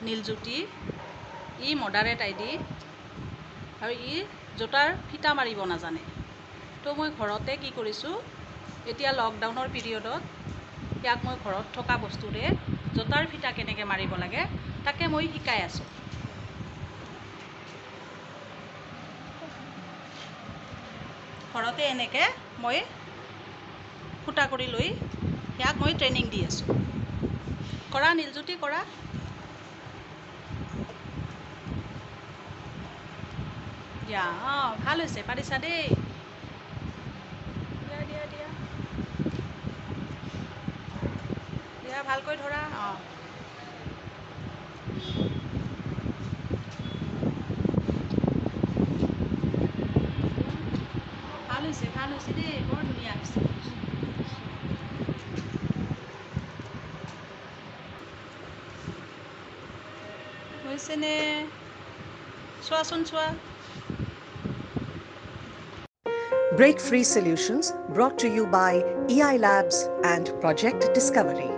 নীলজ্যোতি ই moderate ID আৰু ই জোতাৰ ফিটা মাৰিব নাজানে তো মই ঘৰতে কি কৰিছোঁ এতিয়া লকডাউনৰ পিৰিয়ডত ইয়াক মই ঘৰত থকা বস্তুৰে জোতাৰ ফিটা কেনেকৈ মাৰিব লাগে তাকে মই শিকাই আছোঁ ঘৰতে এনেকৈ মই ফুটা কৰি লৈ ইয়াক মই ট্ৰেইনিং দি আছোঁ কৰা নীলজ্যোতি কৰা দিয়া ভাল হৈছে পাৰিছা দেই দিয়া দিয়া দিয়া দিয়া ভালকৈ ধৰা ভাল হৈছে দেই বৰ ধুনীয়া হৈছে হৈছেনে চোৱাচোন চোৱা Break Free Solutions brought to you by eiLabs and Project Discovery.